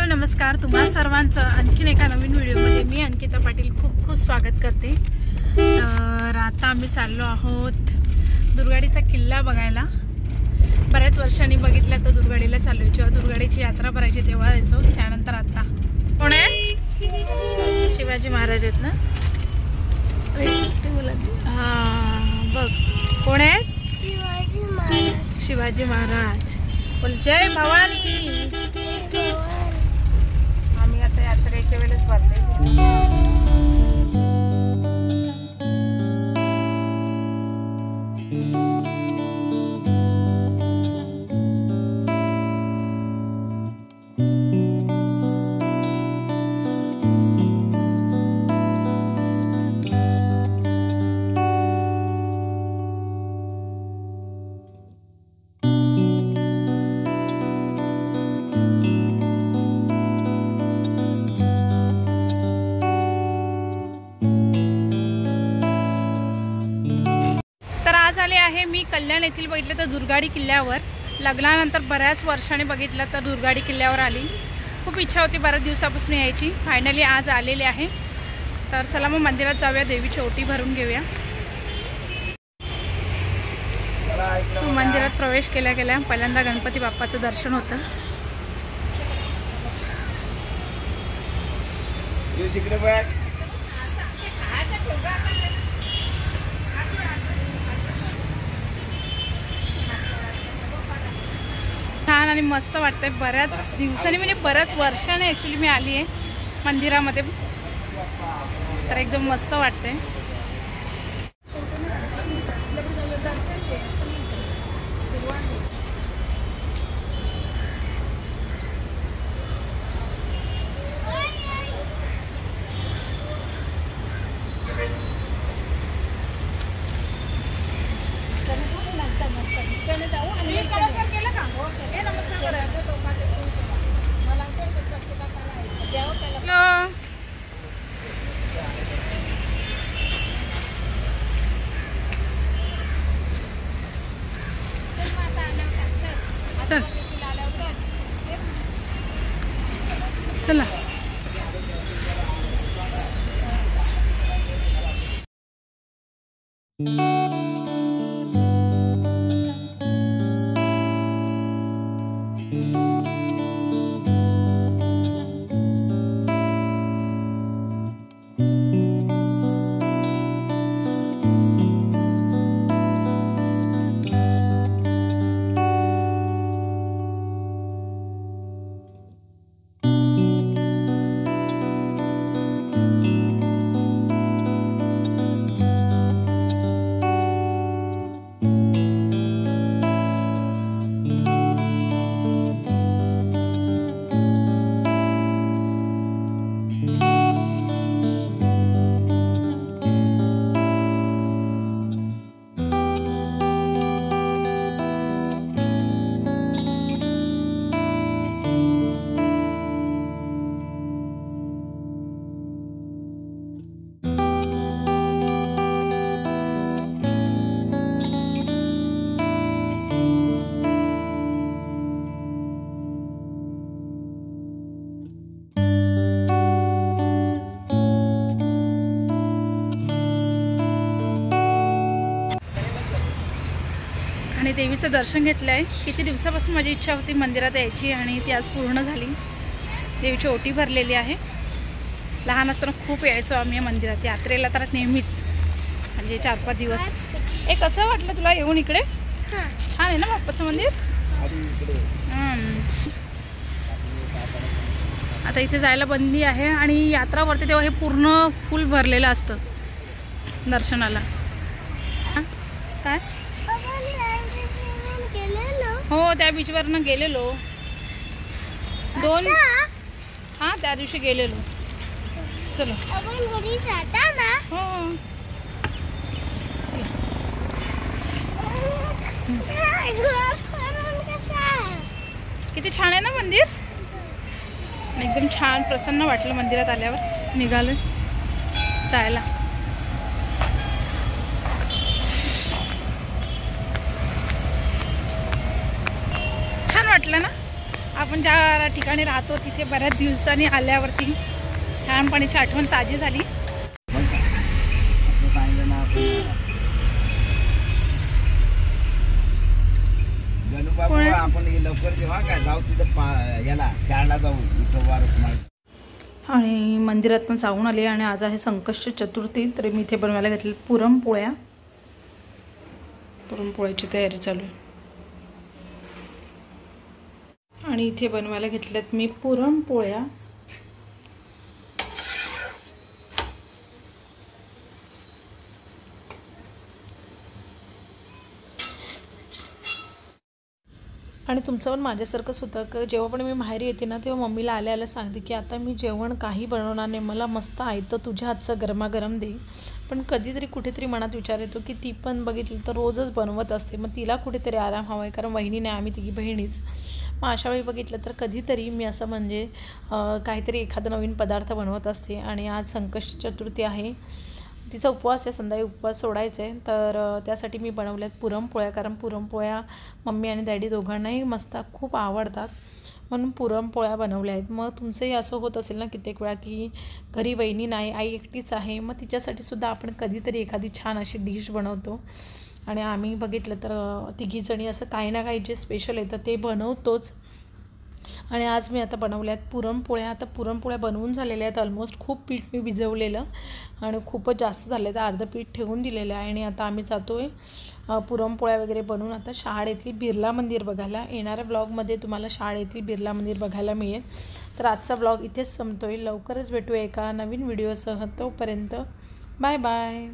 नमस्कार, तुम्हा सर्वांचं आणखीन एका नवीन व्हिडिओमध्ये मी अंकिता पाटील खूप खूप स्वागत करते। तर आता आम्ही चाललो आहोत दुर्गाडीचा किल्ला बघायला। बऱ्याच वर्षांनी बघितला तर दुर्गाडीला चाललोय, जेव्हा दुर्गाडीची यात्रा भरायची तेव्हा जायचो। त्यानंतर आता कोण आहे? शिवाजी महाराज आहेत ना? हां बघ कोण आहे? शिवाजी महाराज। बोल जय भवानी। आम्ही आता यात्रेच्या वेळेस भरले। आले आहे मी कल्याण येथील बघितलं तर दुर्गाडी किल्ल्यावर। लग्नानंतर बऱ्याच वर्षांनी बघितलं तर दुर्गाडी किल्ल्यावर आली। खूप इच्छा होती बऱ्याच दिवसापासून यायची, फायनली आज आलेले आहे। तर चला मग मंदिरात जाऊया, देवीची ओटी भरून घेऊया। मंदिरात प्रवेश केल्या गेल्या पहिल्यांदा गणपती बाप्पाचं दर्शन होतं। छान आणि मस्त वाटतंय। बऱ्याच दिवसांनी म्हणजे बऱ्याच वर्षाने ॲक्च्युली मी आली आहे मंदिरामध्ये, तर एकदम मस्त वाटतंय। चला आणि देवीचं दर्शन घेतलं आहे। किती दिवसापासून माझी इच्छा होती मंदिरात यायची आणि ती आज पूर्ण झाली। देवीची ओटी भरलेली आहे। लहान असताना खूप यायचो आम्ही मंदिरात यात्रेला, तर नेहमीच म्हणजे 4-5 दिवस। कसं वाटलं तुला येऊन इकडे? छान आहे ना बाप्पाचं मंदिर? आता इथे जायला बंदी आहे आणि यात्रा वरती तेव्हा हे पूर्ण फुल भरलेलं असतं दर्शनाला। काय हो, त्या बीचवरनं गेलेलो 2 हां त्या दिवशी गेलेलो। चलो हो किती छान आहे ना मंदिर। एकदम छान प्रसन्न वाटलं मंदिरात आल्यावर। निघालो जायला। वाटलं ना, आपण ज्या ठिकाणी राहतो तिथे बऱ्याच दिवसांनी आल्यावरती लहानपणीची आठवण ताजी झाली. असं सांगितलं ना गणूबाबू, आपण लवकर जेव्हा काय जाऊ तिथं याला शाळेला जाऊ इथं वारस. आणि मंदिरात पण जाऊन आले. आणि आज आहे संकष्ट चतुर्थी, तरी मी इथे बनवायला घेतले पुरणपोळ्या. पुरणपोळ्याची तयारी चालू आहे. आणि इथे बनवायला घेतल्यात मी पुरणपोळ्या. आणि तुमचं पण माझ्यासारखंच होतं की जेव्हा पण मी माहेरी येते ना, तेव्हा मम्मीला आल्या सांगते की आता मी जेवण काही बनवणार नाही, मला मस्त आयतं तुझ्या हातचं गरमागरम दे. पण कधीतरी कुठेतरी मनात विचार येतो की ती पण बघितलं तर रोजच बनवत असते, मग तिला कुठेतरी आराम हवा आहे, कारण वहिनी नाही, आम्ही तिघी बहिणीच. मग अशा वेळी बघितलं तर कधीतरी मी असं म्हणजे काहीतरी एखादा नवीन पदार्थ बनवत असते. आणि आज संकष्ट चतुर्थी आहे, तिचा उपवास आहे, संध्याकाळी उपवास सोडायचा आहे. तर त्यासाठी मी बनवल्यात पुरणपोळ्या, कारण पुरणपोळ्या मम्मी आणि डॅडी दोघांनाही मस्त खूप आवडतात, म्हणून पुरणपोळ्या बनवल्या आहेत. मग तुमचंही असं होत असेल ना कित्येक वेळा की घरी वहिनी नाही, आई एकटीच आहे, मग तिच्यासाठी सुद्धा आपण कधीतरी एखादी छान अशी डिश बनवतो. आणि आम्ही बघितलं तर तिघीजणी असं काही ना काही जे स्पेशल येतं ते बनवतोच. आणि आज मी आता बनवल्यात पुरणपोळ्या. आता पुरणपोळ्या बनवून झालेल्या आहेत ऑलमोस्ट. खूप पीठ मी भिजवलेलं आणि खूपच जास्त झाले, तर अर्धं पीठ ठेवून दिलेलं आहे. आणि आता आम्ही जातो आहे पुरणपोळ्या वगैरे बनवून आता शाळेतील बिर्ला मंदिर बघायला. येणाऱ्या ब्लॉगमध्ये तुम्हाला शाळेतील बिर्ला मंदिर बघायला मिळेल. तर आजचा ब्लॉग इथेच संपतो आहे. लवकरच भेटूया एका नवीन व्हिडिओसह. तोपर्यंत बाय बाय.